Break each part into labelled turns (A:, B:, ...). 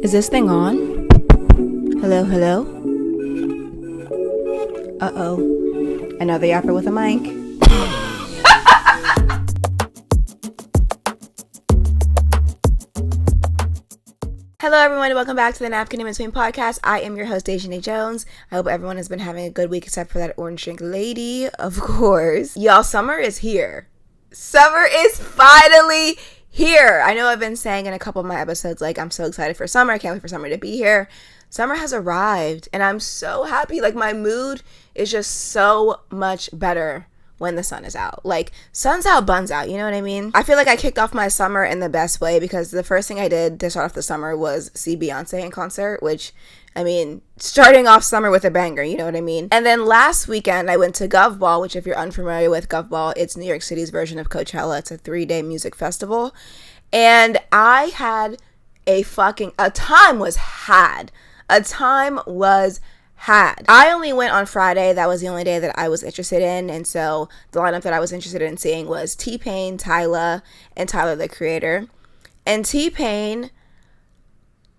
A: Is this thing on? Hello, hello? Uh-oh. Another yapper with a mic. Hello everyone, and welcome back to the Napkin in Between podcast. I am your host, Dejanay Jones. I hope everyone has been having a good week except for that orange drink lady, of course. Y'all, summer is here. Summer is finally here. I know I've been saying in a couple of my episodes, like, I'm so excited for summer. I can't wait for summer to be here. Summer has arrived, and I'm so happy. Like, my mood is just so much better when the sun is out. Like, sun's out, bun's out, you know what I mean? I feel like I kicked off my summer in the best way because the first thing I did to start off the summer was see Beyoncé in concert, which, I mean, starting off summer with a banger, you know what I mean? And then last weekend, I went to Gov Ball, which if you're unfamiliar with Gov Ball, it's New York City's version of Coachella. It's a 3-day music festival. And I had a time was had. I only went on Friday. That was the only day that I was interested in. And so the lineup that I was interested in seeing was T-Pain, Tyla, and Tyler, the Creator. And T-Pain,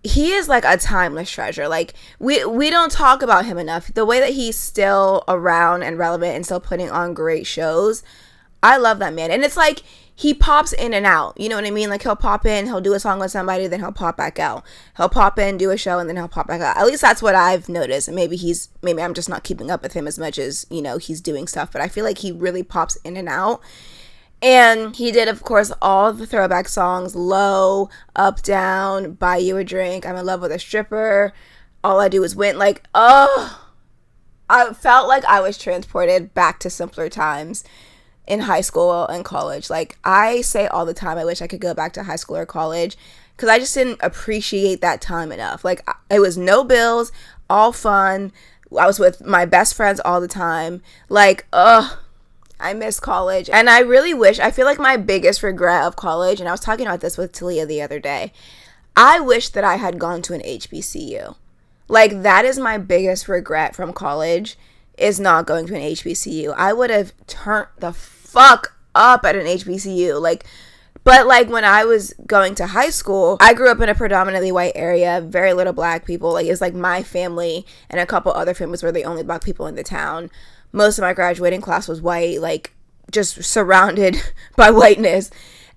A: he is like a timeless treasure. Like, we don't talk about him enough. The way that he's still around and relevant and still putting on great shows, I love that man. And it's like, he pops in and out, you know what I mean? Like, he'll pop in, he'll do a song with somebody, then he'll pop back out. He'll pop in, do a show, and then he'll pop back out. At least that's what I've noticed. And maybe I'm just not keeping up with him as much as, you know, he's doing stuff. But I feel like he really pops in and out. And he did, of course, all the throwback songs: Low, Up, Down, Buy You a Drink, I'm in Love with a Stripper, All I Do Is Win. Like, oh, I felt like I was transported back to simpler times in high school and college. Like, I say all the time, I wish I could go back to high school or college because I just didn't appreciate that time enough. Like, it was no bills, all fun. I was with my best friends all the time. Like, I miss college. And I really wish, I feel like my biggest regret of college, and I was talking about this with Talia the other day, I wish that I had gone to an HBCU. Like, that is my biggest regret from college, is not going to an HBCU. I would have turned the fuck up at an HBCU. But when I was going to high school, I grew up in a predominantly white area, very little black people. Like, it's like my family and a couple other families were the only black people in the town. Most of my graduating class was white, like, just surrounded by whiteness.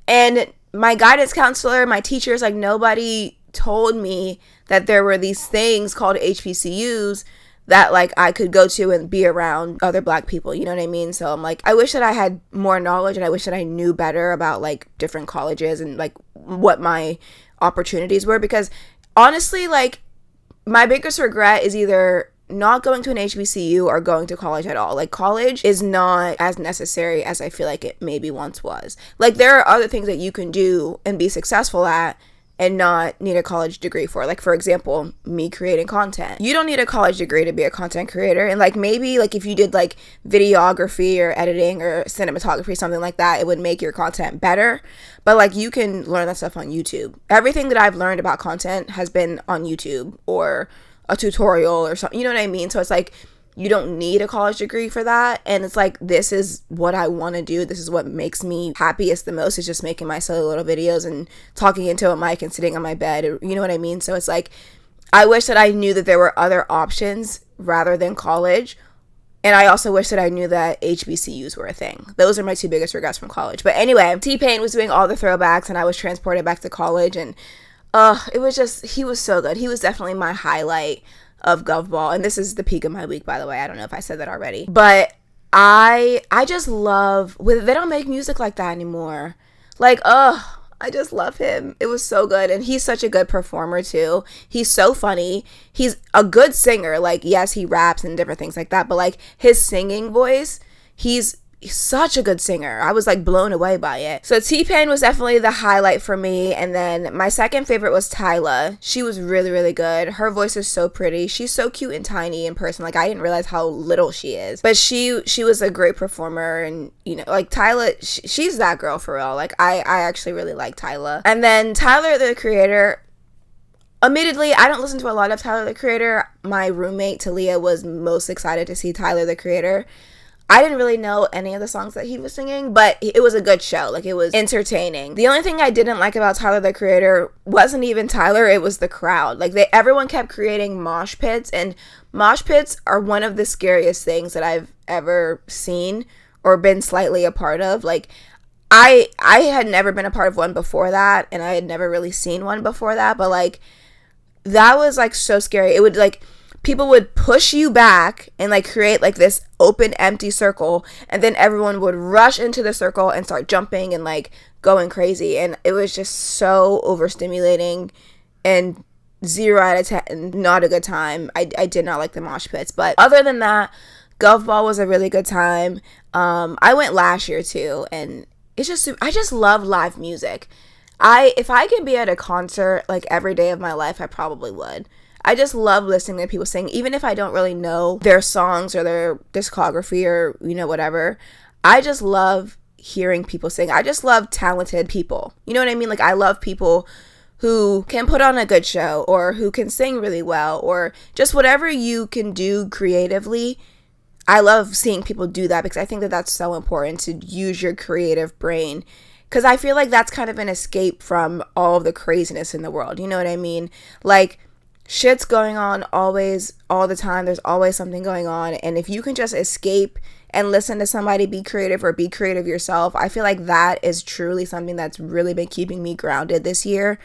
A: And my guidance counselor, my teachers, like, nobody told me that there were these things called HBCUs that, like, I could go to and be around other black people, you know what I mean? So I'm like, I wish that I had more knowledge, and I wish that I knew better about, like, different colleges and, like, what my opportunities were, because honestly, like, my biggest regret is either not going to an HBCU or going to college at all. Like, college is not as necessary as I feel like it maybe once was. Like, there are other things that you can do and be successful at and not need a college degree for. Like, for example, me creating content. You don't need a college degree to be a content creator. And, like, maybe, like, if you did, like, videography or editing or cinematography, something like that, it would make your content better. But, like, you can learn that stuff on YouTube. Everything that I've learned about content has been on YouTube or a tutorial or something. You know what I mean? So it's like, you don't need a college degree for that. And it's like, this is what I want to do. This is what makes me happiest the most, is just making my silly little videos and talking into a mic and sitting on my bed. You know what I mean? So it's like, I wish that I knew that there were other options rather than college. And I also wish that I knew that HBCUs were a thing. Those are my two biggest regrets from college. But anyway, T-Pain was doing all the throwbacks and I was transported back to college. And it was just, he was so good. He was definitely my highlight of Gov Ball. And this is the peak of my week, by the way. I don't know if I said that already. But I just love, they don't make music like that anymore. Like, I just love him. It was so good. And he's such a good performer too. He's so funny. He's a good singer. Like, yes, he raps and different things like that. But, like, his singing voice, he's such a good singer. I was, like, blown away by it. So T-Pain was definitely the highlight for me. And then my second favorite was Tyla. She was really, really good. Her voice is so pretty. She's so cute and tiny in person. Like, I didn't realize how little she is. But she was a great performer. And, you know, like, Tyla, she's that girl for real. Like, I actually really like Tyla. And then Tyler, the Creator, admittedly, I don't listen to a lot of Tyler, the Creator. My roommate, Talia, was most excited to see Tyler, the Creator. I didn't really know any of the songs that he was singing, but it was a good show. Like, it was entertaining. The only thing I didn't like about Tyler, the Creator, wasn't even Tyler, it was the crowd. Like, everyone kept creating mosh pits, and mosh pits are one of the scariest things that I've ever seen or been slightly a part of. Like, I had never been a part of one before that, and I had never really seen one before that, but, like, that was, like, so scary. It would, like, people would push you back and, like, create, like, this open, empty circle, and then everyone would rush into the circle and start jumping and, like, going crazy, and it was just so overstimulating and 0 out of 10, not a good time. I did not like the mosh pits, but other than that, Gov Ball was a really good time. I went last year, too, and it's just, I just love live music. If I could be at a concert, like, every day of my life, I probably would. I just love listening to people sing, even if I don't really know their songs or their discography or, you know, whatever. I just love hearing people sing. I just love talented people. You know what I mean? Like, I love people who can put on a good show or who can sing really well or just whatever you can do creatively. I love seeing people do that because I think that that's so important, to use your creative brain. Because I feel like that's kind of an escape from all of the craziness in the world. You know what I mean? Like, shit's going on always, all the time. There's always something going on. And if you can just escape and listen to somebody be creative or be creative yourself, I feel like that is truly something that's really been keeping me grounded this year,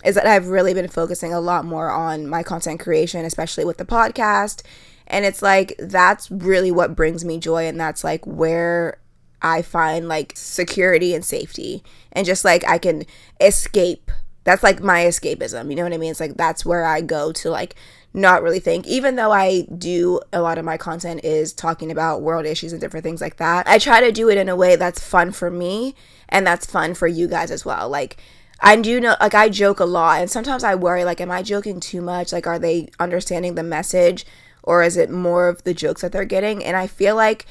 A: is that I've really been focusing a lot more on my content creation, especially with the podcast. And it's like, that's really what brings me joy. And that's like where I find like security and safety, and just like I can escape. That's like my escapism, you know what I mean? It's like, that's where I go to like not really think, even though I do, a lot of my content is talking about world issues and different things like that. I try to do it in a way that's fun for me and that's fun for you guys as well. Like, I do know, like, I joke a lot, and sometimes I worry, like, am I joking too much? Like, are they understanding the message, or is it more of the jokes that they're getting? And I feel like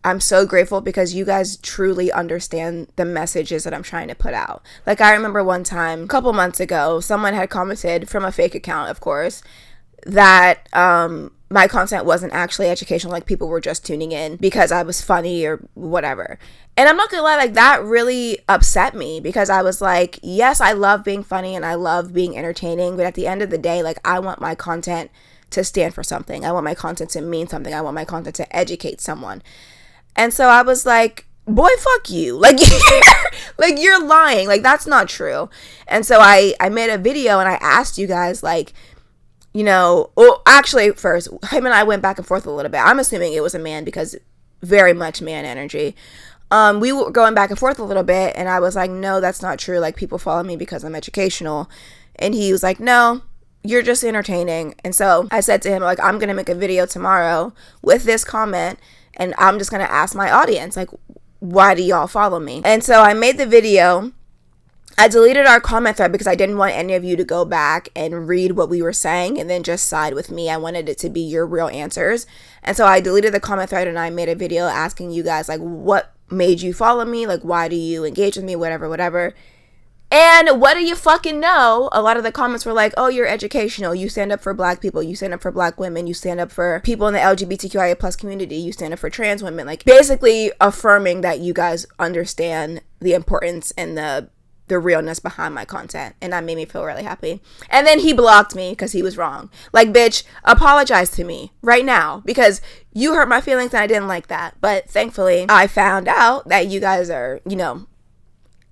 A: I'm so grateful because you guys truly understand the messages that I'm trying to put out. Like, I remember one time, a couple months ago, someone had commented, from a fake account, of course, that my content wasn't actually educational. Like, people were just tuning in because I was funny or whatever. And I'm not gonna lie, like, that really upset me, because I was like, yes, I love being funny and I love being entertaining, but at the end of the day, like, I want my content to stand for something. I want my content to mean something. I want my content to educate someone. And so I was like, boy, fuck you. Like, like, you're lying. Like, that's not true. And so I made a video and I asked you guys, like, you know, well, actually, first, him and I went back and forth a little bit. I'm assuming it was a man, because very much man energy. We were going back and forth a little bit, and I was like, no, that's not true. Like, people follow me because I'm educational. And he was like, no, you're just entertaining. And so I said to him, like, I'm going to make a video tomorrow with this comment, and I'm just going to ask my audience, like, why do y'all follow me? And so I made the video. I deleted our comment thread because I didn't want any of you to go back and read what we were saying and then just side with me. I wanted it to be your real answers. And so I deleted the comment thread and I made a video asking you guys, like, what made you follow me? Like, why do you engage with me? Whatever. And what do you fucking know? A lot of the comments were like, oh, you're educational. You stand up for black people. You stand up for black women. You stand up for people in the LGBTQIA plus community. You stand up for trans women. Like, basically affirming that you guys understand the importance and the realness behind my content. And that made me feel really happy. And then he blocked me because he was wrong. Like, bitch, apologize to me right now, because you hurt my feelings and I didn't like that. But thankfully, I found out that you guys are, you know,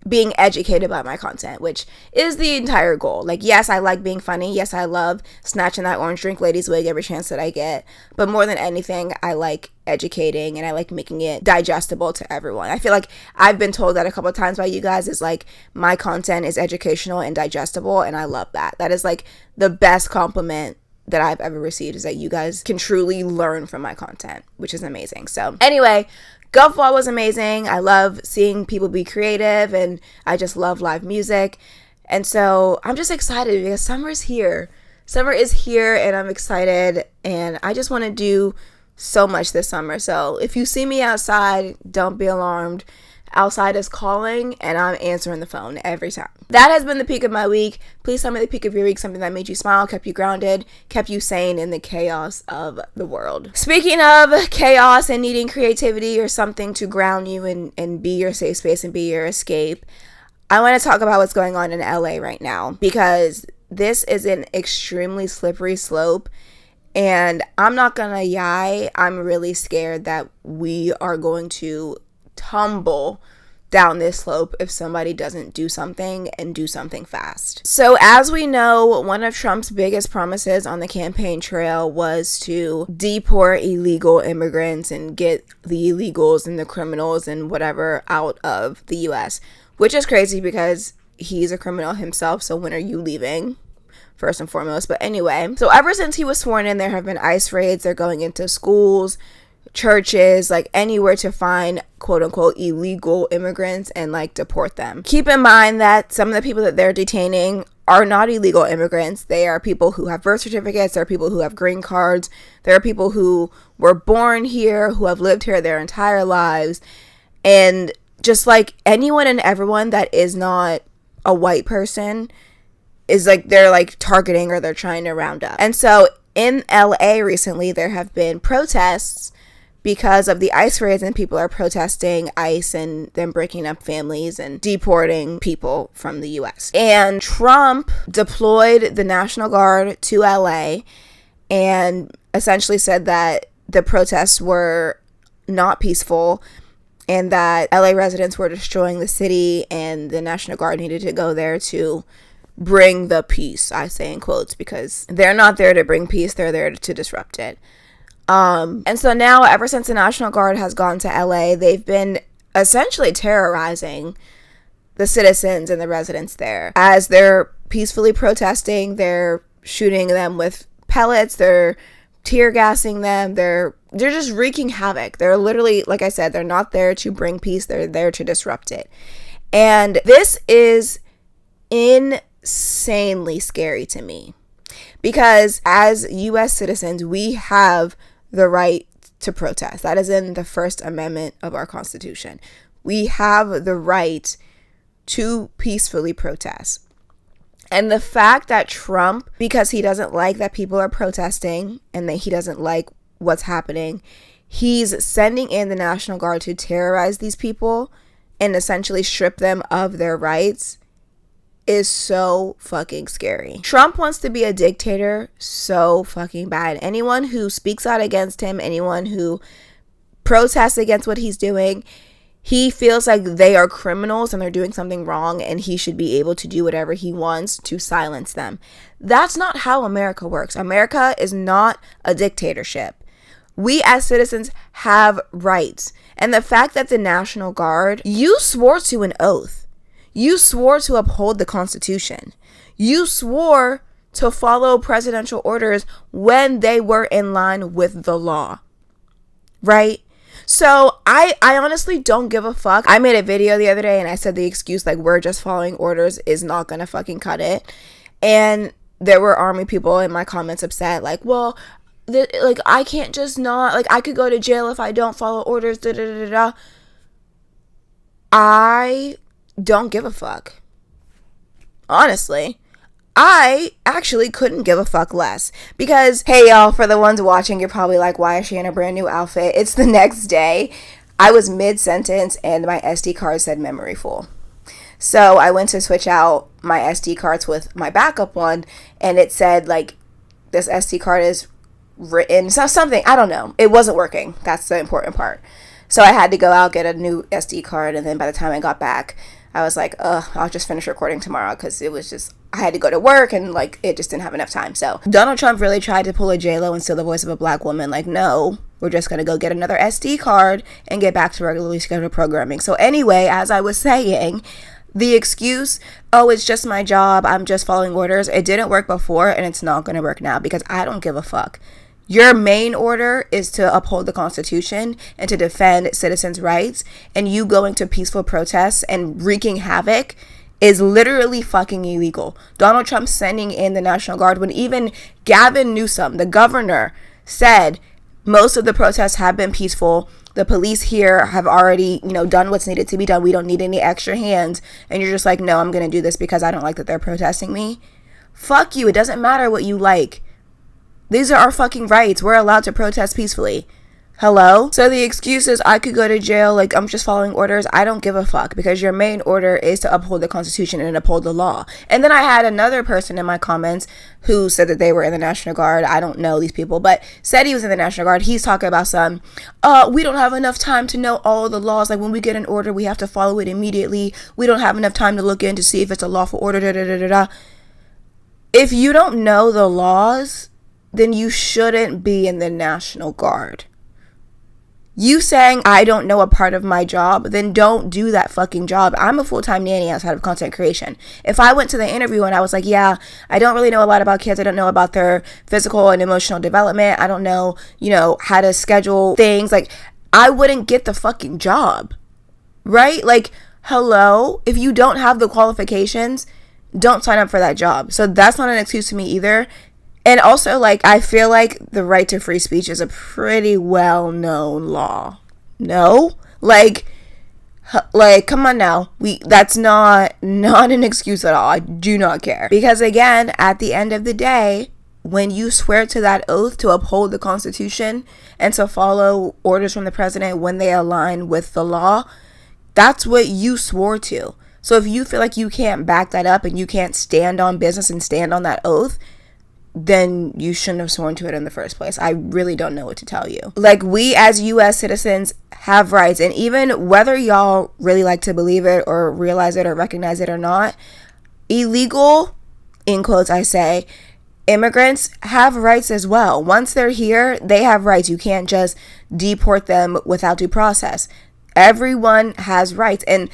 A: being educated by my content, which is the entire goal. Like, yes, I like being funny. Yes, I love snatching that orange drink lady's wig every chance that I get. But more than anything, I like educating and I like making it digestible to everyone. I feel like I've been told that a couple of times by you guys, is like, my content is educational and digestible, and I love that. That is like the best compliment that I've ever received, is that you guys can truly learn from my content, which is amazing. So anyway, Gov Ball was amazing. I love seeing people be creative, and I just love live music. And so I'm just excited because summer is here. Summer is here, and I'm excited, and I just want to do so much this summer. So if you see me outside, don't be alarmed. outside is calling and I'm answering the phone every time. That has been the peak of my week. Please tell me the peak of your week, something that made you smile, kept you grounded, kept you sane in the chaos of the world. Speaking of chaos and needing creativity or something to ground you and be your safe space and be your escape, I want to talk about what's going on in LA right now, because this is an extremely slippery slope. And I'm not gonna lie, I'm really scared that we are going to tumble down this slope if somebody doesn't do something and do something fast. So as we know, one of Trump's biggest promises on the campaign trail was to deport illegal immigrants and get the illegals and the criminals and whatever out of the US, which is crazy because he's a criminal himself. So when are you leaving? First and foremost. But anyway, so ever since he was sworn in, there have been ICE raids. They're going into schools, churches, like anywhere to find quote unquote illegal immigrants and like deport them. Keep in mind that some of the people that they're detaining are not illegal immigrants. They are people who have birth certificates. There are people who have green cards. There are people who were born here, who have lived here their entire lives. And just like anyone and everyone that is not a white person is like they're like targeting or they're trying to round up. And so in LA recently, there have been protests because of the ICE raids, and people are protesting ICE and them breaking up families and deporting people from the US. And Trump deployed the National Guard to LA and essentially said that the protests were not peaceful and that LA residents were destroying the city and the National Guard needed to go there to bring the peace, I say in quotes, because they're not there to bring peace, they're there to disrupt it. And so now, ever since the National Guard has gone to LA, they've been essentially terrorizing the citizens and the residents there. As they're peacefully protesting, they're shooting them with pellets, they're tear gassing them, they're just wreaking havoc. They're literally, like I said, they're not there to bring peace, they're there to disrupt it. And this is insanely scary to me, because as US citizens, we have the right to protest. That is in the First Amendment of our Constitution. We have the right to peacefully protest. And the fact that Trump, because he doesn't like that people are protesting and that he doesn't like what's happening, he's sending in the National Guard to terrorize these people and essentially strip them of their rights is so fucking scary. Trump wants to be a dictator so fucking bad. Anyone who speaks out against him, anyone who protests against what he's doing, he feels like they are criminals and they're doing something wrong and he should be able to do whatever he wants to silence them. That's not how America works. America is not a dictatorship. We as citizens have rights. And the fact that the National Guard, you swore to an oath. You swore to uphold the Constitution. You swore to follow presidential orders when they were in line with the law. Right? So I honestly don't give a fuck. I made a video the other day and I said the excuse like we're just following orders is not gonna fucking cut it. And there were army people in my comments upset like, well, like I can't just not, like I could go to jail if I don't follow orders, da da da da. I don't give a fuck. Honestly, I actually couldn't give a fuck less. Because, hey y'all, for the ones watching, you're probably like, why is she in a brand new outfit? It's the next day. I was mid-sentence and my SD card said memory full. So I went to switch out my SD cards with my backup one and it said like, this SD card is written, so something, I don't know. It wasn't working. That's the important part. So I had to go out, get a new SD card, and then by the time I got back, I was like, I'll just finish recording tomorrow, because it was just, I had to go to work, and like, it just didn't have enough time. So Donald Trump really tried to pull a J-Lo and steal the voice of a black woman. Like, no, we're just going to go get another SD card and get back to regularly scheduled programming. So anyway, as I was saying, the excuse, oh, it's just my job, I'm just following orders, it didn't work before, and it's not going to work now, because I don't give a fuck. Your main order is to uphold the Constitution and to defend citizens' rights, and you going to peaceful protests and wreaking havoc is literally fucking illegal. Donald Trump sending in the National Guard, when even Gavin Newsom, the governor, said most of the protests have been peaceful, the police here have already, done what's needed to be done. We don't need any extra hands. And you're just like, no, I'm going to do this because I don't like that they're protesting me. Fuck you. It doesn't matter what you like. These are our fucking rights. We're allowed to protest peacefully. Hello? So the excuse is I could go to jail, like I'm just following orders. I don't give a fuck, because your main order is to uphold the Constitution and uphold the law. And then I had another person in my comments who said that they were in the National Guard. I don't know these people, but said he was in the National Guard. He's talking about we don't have enough time to know all of the laws. Like when we get an order, we have to follow it immediately. We don't have enough time to look in to see if it's a lawful order. If you don't know the laws, then you shouldn't be in the National Guard. You saying I don't know a part of my job, then don't do that fucking job. I'm a full-time nanny outside of content creation. If I went to the interview and I was like, yeah, I don't really know a lot about kids. I don't know about their physical and emotional development. I don't know, how to schedule things. Like, I wouldn't get the fucking job, right? Like, hello? If you don't have the qualifications, don't sign up for that job. So that's not an excuse to me either. And also, like, I feel like the right to free speech is a pretty well-known law. No? Like, come on now. That's not an excuse at all. I do not care. Because, again, at the end of the day, when you swear to that oath to uphold the Constitution and to follow orders from the president when they align with the law, that's what you swore to. So if you feel like you can't back that up and you can't stand on business and stand on that oath, then you shouldn't have sworn to it in the first place. I really don't know what to tell you. Like, we as U.S. citizens have rights, and even whether y'all really like to believe it or realize it or recognize it or not, illegal, in quotes I say, immigrants have rights as well. Once they're here, they have rights. You can't just deport them without due process. Everyone has rights. And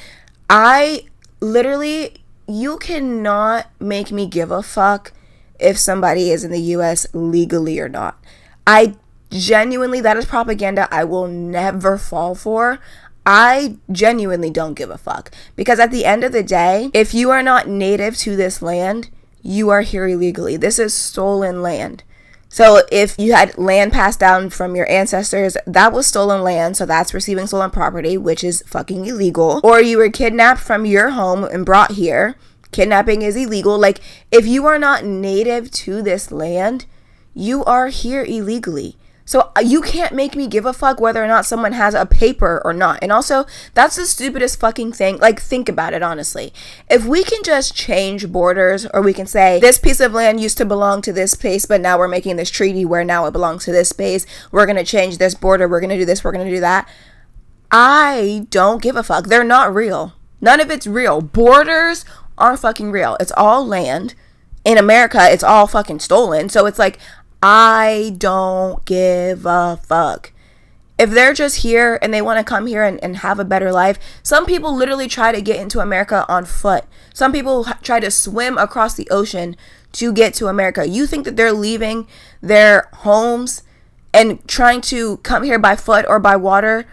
A: you cannot make me give a fuck if somebody is in the U.S. legally or not. I genuinely, that is propaganda I will never fall for. I genuinely don't give a fuck. Because at the end of the day, if you are not native to this land, you are here illegally. This is stolen land. So if you had land passed down from your ancestors, that was stolen land. So that's receiving stolen property, which is fucking illegal. Or you were kidnapped from your home and brought here. Kidnapping is illegal. Like, if you are not native to this land, you are here illegally. So you can't make me give a fuck whether or not someone has a paper or not. And also, that's the stupidest fucking thing. Like, think about it, honestly. If we can just change borders, or we can say, this piece of land used to belong to this place, but now we're making this treaty where now it belongs to this space. We're going to change this border. We're going to do this. We're going to do that. I don't give a fuck. They're not real. None of it's real. Borders aren't fucking real. It's all land. In America, it's all fucking stolen. So it's like, I don't give a fuck. If they're just here and they want to come here and have a better life, some people literally try to get into America on foot. Some people try to swim across the ocean to get to America. You think that they're leaving their homes and trying to come here by foot or by water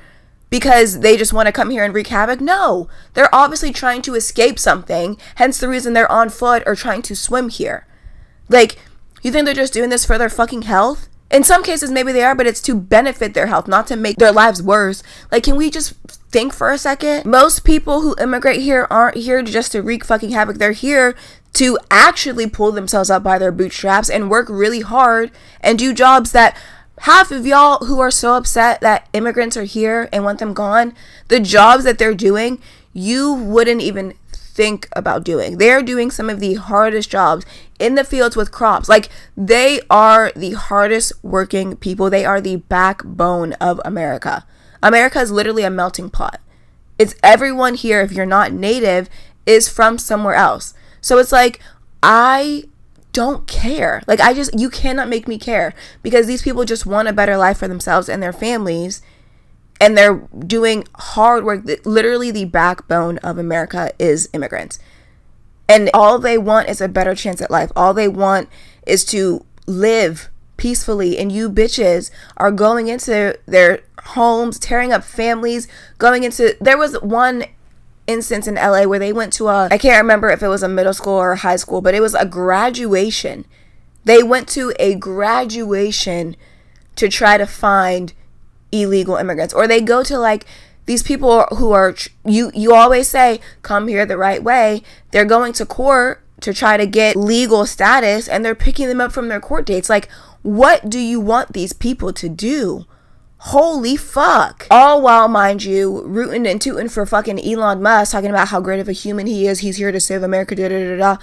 A: because they just want to come here and wreak havoc? No, they're obviously trying to escape something, hence the reason they're on foot or trying to swim here. Like, you think they're just doing this for their fucking health? In some cases, maybe they are, but it's to benefit their health, not to make their lives worse. Like, can we just think for a second? Most people who immigrate here aren't here just to wreak fucking havoc. They're here to actually pull themselves up by their bootstraps and work really hard and do jobs that half of y'all who are so upset that immigrants are here and want them gone, the jobs that they're doing, you wouldn't even think about doing. They're doing some of the hardest jobs in the fields with crops. Like, they are the hardest working people. They are the backbone of America. America is literally a melting pot. It's everyone here, if you're not native, is from somewhere else. So it's like, I don't care. Like, you cannot make me care, because these people just want a better life for themselves and their families, and they're doing hard work. Literally, the backbone of America is immigrants. And all they want is a better chance at life. All they want is to live peacefully. And you bitches are going into their homes, tearing up families, there was one instance in LA where they went to I can't remember if it was a middle school or a high school, but it was a graduation. They went to a graduation to try to find illegal immigrants, or they go to like these people who are, you always say, come here the right way. They're going to court to try to get legal status, and they're picking them up from their court dates. Like, what do you want these people to do? Holy fuck. All while, mind you, rooting and tooting for fucking Elon Musk, talking about how great of a human he is. He's here to save America, da da da da.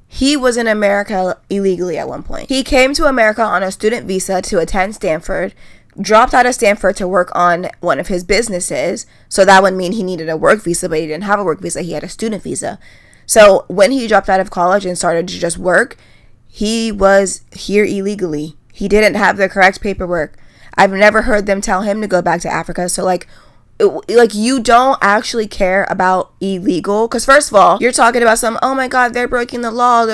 A: He was in America illegally at one point. He came to America on a student visa to attend Stanford, dropped out of Stanford to work on one of his businesses. So that would mean he needed a work visa, but he didn't have a work visa. He had a student visa. So when he dropped out of college and started to just work, he was here illegally. He didn't have the correct paperwork. I've never heard them tell him to go back to Africa. So like you don't actually care about illegal. Because first of all, you're talking about oh my God, they're breaking the law.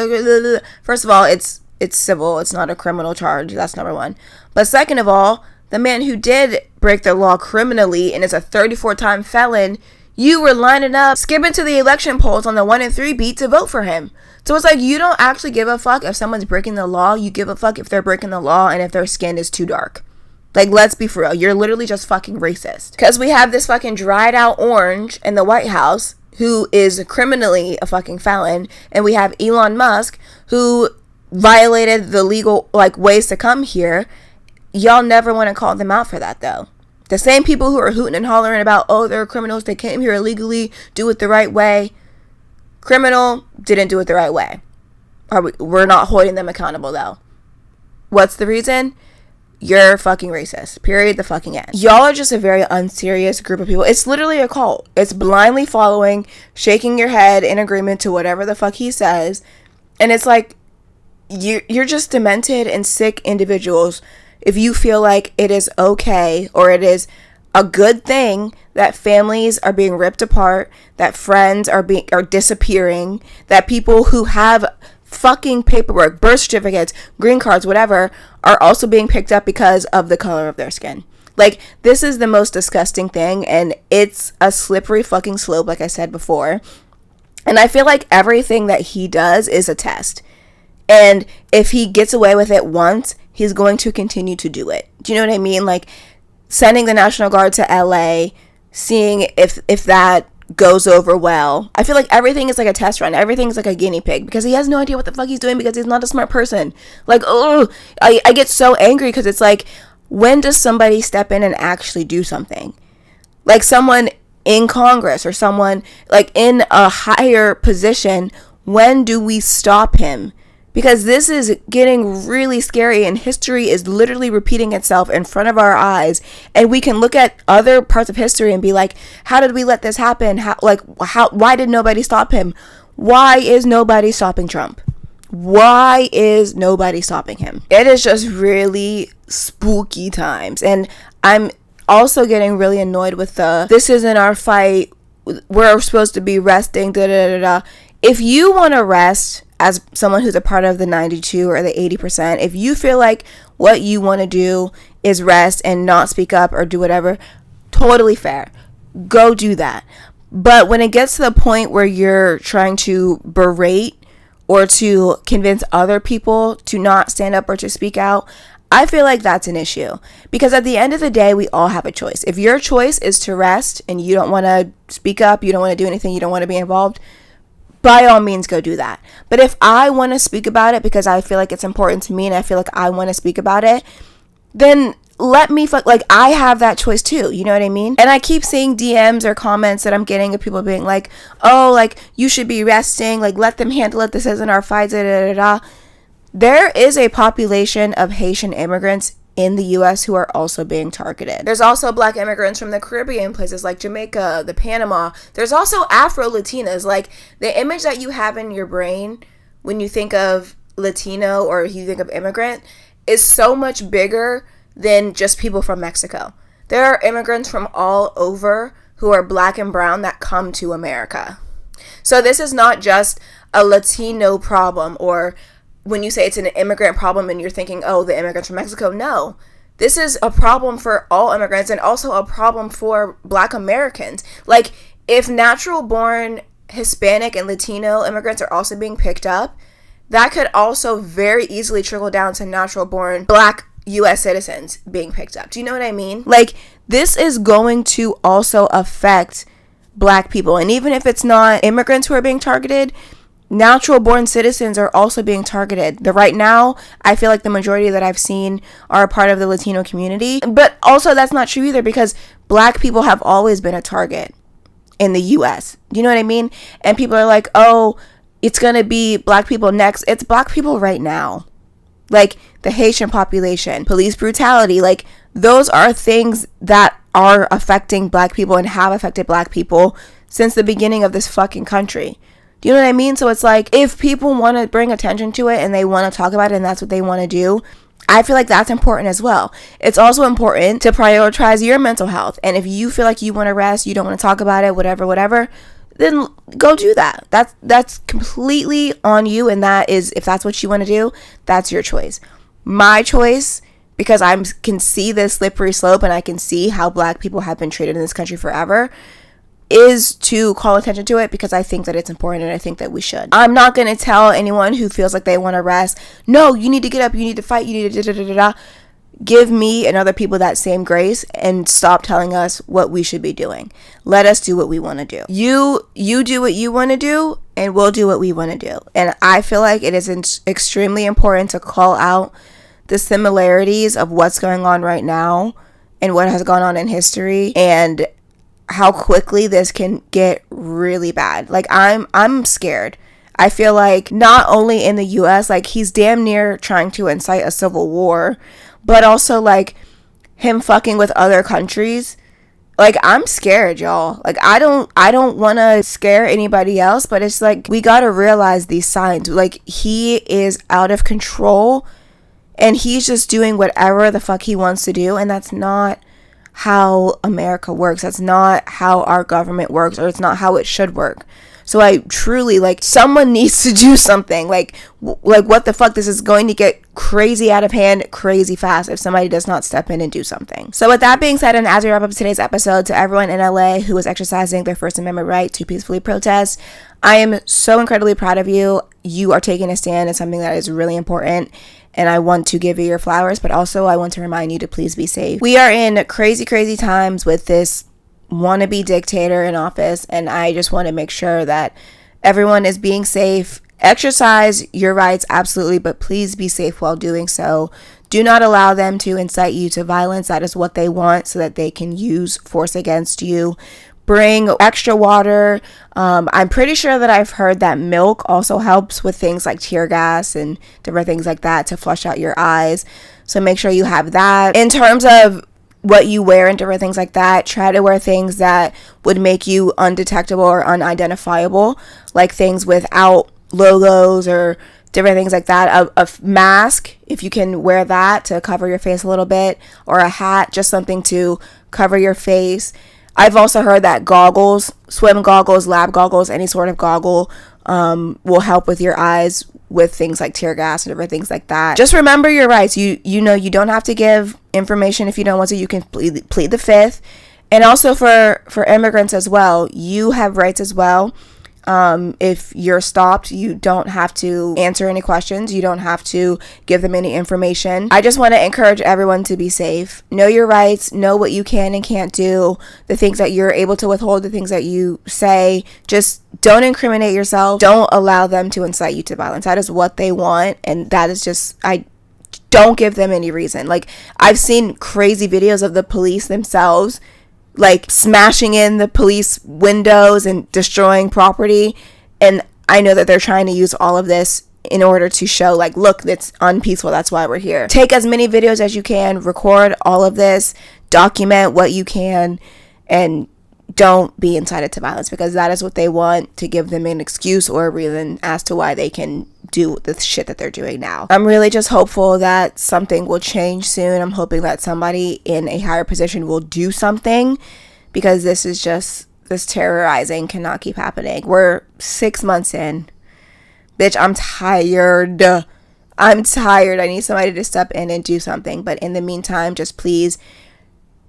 A: First of all, it's civil. It's not a criminal charge. That's number one. But second of all, the man who did break the law criminally and is a 34-time felon, you were lining up, skipping to the election polls on the 1 and 3 beat to vote for him. So it's like, you don't actually give a fuck if someone's breaking the law. You give a fuck if they're breaking the law and if their skin is too dark. Like, let's be for real. You're literally just fucking racist. Because we have this fucking dried out orange in the White House who is criminally a fucking felon. And we have Elon Musk who violated the legal, like, ways to come here. Y'all never want to call them out for that, though. The same people who are hooting and hollering about, oh, they're criminals, they came here illegally, do it the right way. Criminal, didn't do it the right way. We're not holding them accountable, though. What's the reason? You're fucking racist. Period. The fucking end. Y'all are just a very unserious group of people. It's literally a cult. It's blindly following, shaking your head in agreement to whatever the fuck he says. And it's like, you're just demented and sick individuals if you feel like it is okay or it is a good thing that families are being ripped apart, that friends are disappearing, that people who have fucking paperwork, birth certificates, green cards, whatever, are also being picked up because of the color of their skin. Like, this is the most disgusting thing, and it's a slippery fucking slope, like I said before. And I feel like everything that he does is a test. And if he gets away with it once, he's going to continue to do it. Do you know what I mean? Like, sending the National Guard to LA, seeing if that goes over well. I feel like everything is like a test run. Everything's like a guinea pig because he has no idea what the fuck he's doing because he's not a smart person. Like, oh, I get so angry because it's like, when does somebody step in and actually do something? Like someone in Congress or someone like in a higher position, when do we stop him? Because this is getting really scary and history is literally repeating itself in front of our eyes. And we can look at other parts of history and be like, how did we let this happen? Why did nobody stop him? Why is nobody stopping Trump? Why is nobody stopping him? It is just really spooky times. And I'm also getting really annoyed with this isn't our fight. We're supposed to be resting. Da, da, da, da. If you want to rest, as someone who's a part of the 92 or the 80%, if you feel like what you want to do is rest and not speak up or do whatever, totally fair. Go do that. But when it gets to the point where you're trying to berate or to convince other people to not stand up or to speak out, I feel like that's an issue. Because at the end of the day, we all have a choice. If your choice is to rest and you don't want to speak up, you don't want to do anything, you don't want to be involved, by all means, go do that. But if I want to speak about it because I feel like it's important to me and I feel like I want to speak about it, then let me like, I have that choice too. You know what I mean? And I keep seeing DMs or comments that I'm getting of people being like, oh, like, you should be resting. Like, let them handle it. This isn't our fight. Da, da, da, da. There is a population of Haitian immigrants in the U.S. who are also being targeted. There's also Black immigrants from the Caribbean, places like Jamaica, the Panama. There's also Afro-Latinas. Like, the image that you have in your brain when you think of Latino or you think of immigrant is so much bigger than just people from Mexico. There are immigrants from all over who are Black and brown that come to America. So this is not just a Latino problem, or when you say it's an immigrant problem and you're thinking, oh, the immigrants from Mexico. No, this is a problem for all immigrants and also a problem for Black Americans. Like, if natural born Hispanic and Latino immigrants are also being picked up, that could also very easily trickle down to natural born Black US citizens being picked up. Do you know what I mean? Like, this is going to also affect black people. And even if it's not immigrants who are being targeted, natural born citizens are also being targeted. Right now, I feel like the majority that I've seen are a part of the Latino community. But also that's not true either, because black people have always been a target in the US. Do you know what I mean? And people are like, oh, it's going to be black people next. It's black people right now. Like the Haitian population, police brutality, like those are things that are affecting black people and have affected black people since the beginning of this fucking country. Do you know what I mean? So it's like, if people want to bring attention to it and they want to talk about it and that's what they want to do, I feel like that's important as well. It's also important to prioritize your mental health. And if you feel like you want to rest, you don't want to talk about it, whatever, then go do that. That's completely on you. And that is, if that's what you want to do, that's your choice. My choice, because I can see this slippery slope and I can see how black people have been treated in this country forever, is to call attention to it, because I think that it's important and I think that we should. I'm not going to tell anyone who feels like they want to rest, no, you need to get up, you need to fight, you need to da-da-da-da-da. Give me and other people that same grace and stop telling us what we should be doing. Let us do what we want to do. You do what you want to do and we'll do what we want to do. And I feel like it is extremely important to call out the similarities of what's going on right now and what has gone on in history, and how quickly this can get really bad. Like, I'm scared. I feel like not only in the US, like he's damn near trying to incite a civil war, but also like him fucking with other countries. Like, I'm scared, y'all. Like, I don't want to scare anybody else, but it's like, we got to realize these signs. Like, he is out of control and he's just doing whatever the fuck he wants to do. And that's not how America works. That's not how our government works, or it's not how it should work. So I truly, like, someone needs to do something. Like what the fuck? This is going to get crazy out of hand, crazy fast if somebody does not step in and do something. So with that being said, and as we wrap up today's episode, to everyone in LA who is exercising their First Amendment right to peacefully protest, I am so incredibly proud of you. You are taking a stand in something that is really important, and I want to give you your flowers, but also I want to remind you to please be safe. We are in crazy, crazy times with this wannabe dictator in office, and I just want to make sure that everyone is being safe. Exercise your rights, absolutely, but please be safe while doing so. Do not allow them to incite you to violence. That is what they want, so that they can use force against you. Bring extra water. I'm pretty sure that I've heard that milk also helps with things like tear gas and different things like that to flush out your eyes. So make sure you have that. In terms of what you wear and different things like that, try to wear things that would make you undetectable or unidentifiable, like things without logos or different things like that. A mask, if you can wear that to cover your face a little bit, or a hat, just something to cover your face. I've also heard that goggles, swim goggles, lab goggles, any sort of goggle will help with your eyes with things like tear gas and different things like that. Just remember your rights. You know, you don't have to give information if you don't want to. You can plead the fifth. And also for immigrants as well, you have rights as well. If you're stopped, you don't have to answer any questions. You don't have to give them any information. I just want to encourage everyone to be safe. Know your rights. Know what you can and can't do. The things that you're able to withhold, the things that you say. Just don't incriminate yourself. Don't allow them to incite you to violence. That is what they want. And that is just, don't give them any reason. Like, I've seen crazy videos of the police themselves like smashing in the police windows and destroying property, and I know that they're trying to use all of this in order to show, like, look, it's unpeaceful, that's why we're here. Take as many videos as you can, record all of this, document what you can, and don't be incited to violence, because that is what they want, to give them an excuse or a reason as to why they can do the shit that they're doing now. I'm really just hopeful that something will change soon. I'm hoping that somebody in a higher position will do something, because this terrorizing cannot keep happening. We're 6 months in. Bitch, I'm tired. I need somebody to step in and do something. But in the meantime, just please,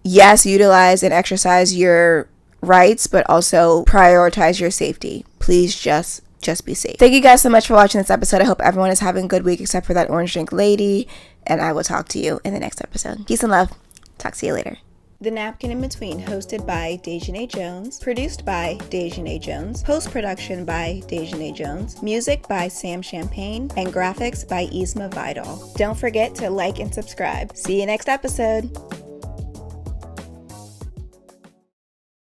A: yes, utilize and exercise your rights, but also prioritize your safety. Please just just be safe. Thank you guys so much for watching this episode. I hope everyone is having a good week except for that orange drink lady. And I will talk to you in the next episode. Peace and love. Talk to you later. The Napkin in Between, hosted by Dejanay Jones, produced by Dejanay Jones, post-production by Dejanay Jones, music by Sam Champagne, and graphics by Isma Vidal. Don't forget to like and subscribe. See you next episode.